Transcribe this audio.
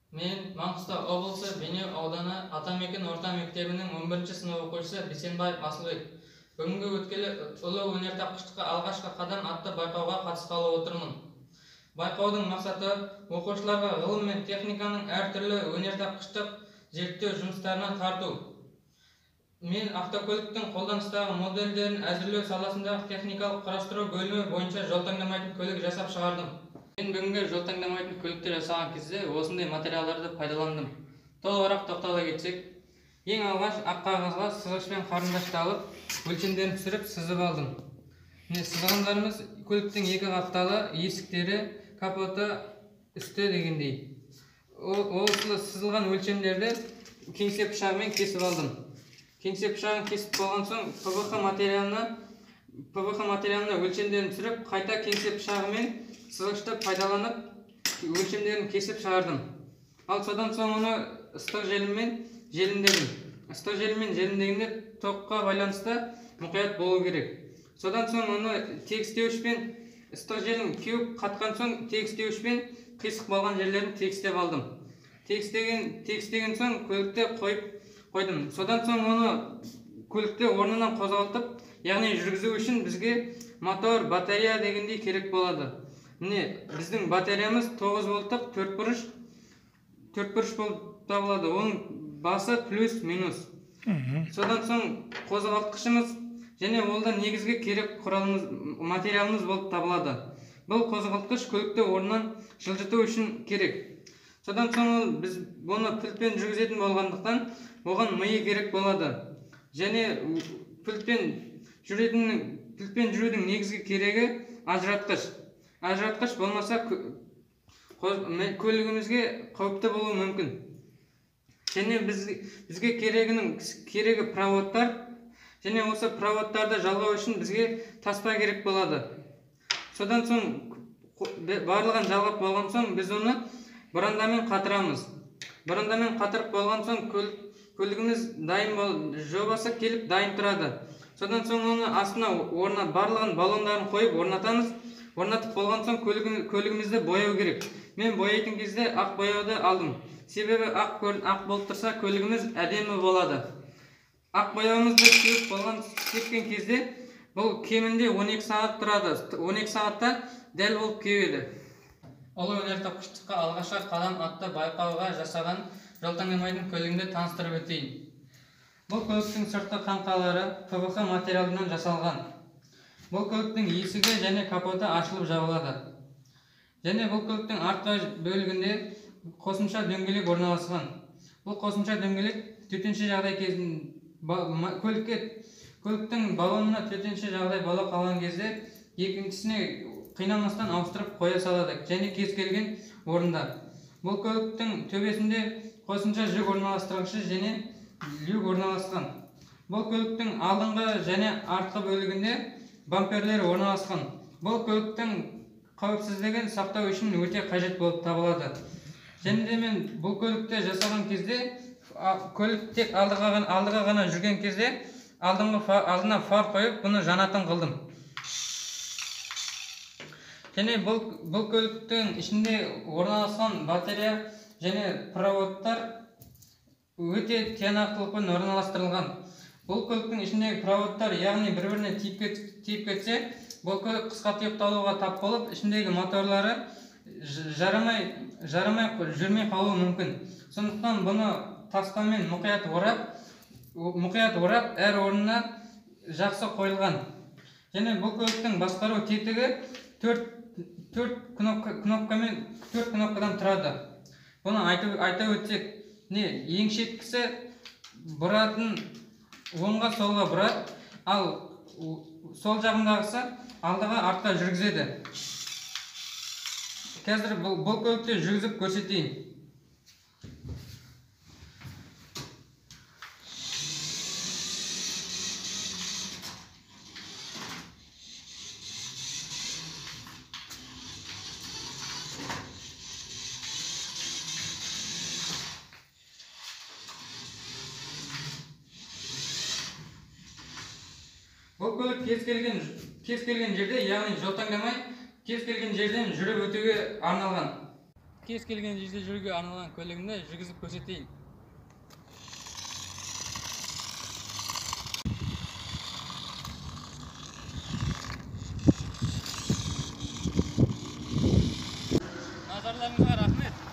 Мен Маңғыстау облысы Бейнеу ауданы Атамекен орта мектебінің 11-ші сынып оқушысы Бейсенбаев Асылбек. Бүгінгі өткелі ұлы өнертапқыштыққа алғашқы қадам атты байқауға қатысқалы отырмын. Байқаудың мақсаты оқушыларға ғылым мен техниканың әртүрлі өнертапқыштық зерттеу жұмыстарына тарту. Мен автокөліктің қолданыстағы модельдерін әзірлеу саласындағы техникалық құрастыру бөлімі бойынша жол таңдамайтын көлік жасап шығардым. Мен бүгінгі жол таңдамайтын көліктер жасаған кезде осындай материалдарды пайдаландым. Толығырақ тоқтала кетсек, ең алғаш ақ қағазға сызғышпен қарындашты алып, өлшемдерін түсіріп сызып алдым. Сызғандарымыз көліктің екі қапталы, есіктері, капоты, үсті дегендей. Осы сызылған өлшемдерді кеңсе пышағымен кесіп алдым. Кеңсе пышағын кесіп болған соң ПВХ материалына өлшемдерін түсіріп, қайта кеңсе пышағымен сызғышты пайдаланып өлшемдерін кесіп шығардым. Ал содан соң оны ыстық желіммен желімдедім. Ыстық желіммен желімдегенде тоққа байланысты мұқият болу керек. Содан соң оны тегістеуішпен ыстық желім кеуіп қатқан соң тегістеуішпен қисық болған жерлерін тегістеп алдым. Тегістеген соң көлікте қойдым. Содан соң оны көлікте орнынан қозғалтып, яғни жүргізу үшін бізге мотор, батарея дегендей керек болады. Біздің батареямыз 9 вольттық төртбұрыш болып табылады. Оның басы плюс минус. Содан соң қозғалтқышымыз және олда негізгі керек материалымыз болып табылады. Бұл қозғалтқыш көлікті орнынан жылжыту үшін керек. Содан соң біз бұны пультпен жүргізетін болғандықтан оған миы керек болады. Және пультпен жүрудің негізгі керегі ажыратқыш. Ажыратқыш болмаса көлігімізге қауіпті болуы мүмкін. Және бізге керегі проводтар, және осы проводтарды жалғау үшін бізге таспа керек болады. Содан соң барлығын жалғап болған соң біз оны бұрандамен қатырамыз. Бұрандамен қатырып болған соң көлігіміз жобасы келіп дайын тұрады. Содан соң оны астына барлығын баллондарын қойып орнатамыз. Орнатып болған соң көлігімізді бояу керек. Мен бояйтын кезде ақ бояуды алдым. Себебі ақ болып тұрса көлігіміз әдемі болады. Ақ бояуымызды sepкен кезде бұл кемінде 12 сағат тұрады. 12 сағатта дәл болып кеуеді. Ұлы өнертапқыштыққа алғашқы қадам атты байқауға жасаған жол таңдамайтын көлігімді таныстырып өтейін. Бұл көліктің сыртқы қаңқалары ПВХ материалынан жасалған. Бұл көліктің есігі және капоты ашылып жабылады. Және бұл көліктің артқы бөлігінде қосымша дөңгелек орналасқан. Бұл қосымша дөңгелек төтенше жағдай кезінде көліктің баллонына төтенше жағдай бола қалған кезде екіншісіне қинамастан ауыстырып қоя салады, және кез келген орында. Бұл көліктің төбесінде қосымша жүк орналастырғышы және люк орналасқан. Бұл көліктің алдыңғы және артқы бөлігінде бамперлер орналасқан. Бұл көліктің қауіпсіздігін сақтау үшін өте қажет болып табылады. Және де мен бұл көлікті жасаған кезде, көлік тек алдыға ғана жүрген кезде алдына фар қойып, бұны жанатын қылдым. Және бұл көліктің ішінде орналасқан батарея және проводтар өте тиянақтылықпен орналастырылған. Бұл көліктің ішіндегі проводтар, яғни бір-біріне тиіп кетсе, бұл көлік қысқа тұйықталуға тап болып, ішіндегі моторлары жарамай жүрмей қалуы мүмкін. Сондықтан бұны таспамен мұқият орап, әр орнына жақсы қойылған. Және бұл көліктің басқару тетігі 4 кнопкадан тұрады. Бұны айта өтсек, ең шеткісі бұратын оңға солға бұрады, ал сол жағындағысы алдыға артқа жүргізеді. Қазір бұл көлікті жүргізіп көрсетейін. Бұл көлік кез келген жерде, яғни жол таңдамай, кез келген жерден жүріп өтуге арналған. кез келген жерде жүруге арналған көлігімді жүргізіп көрсетейін. Назарларыңызға рахмет.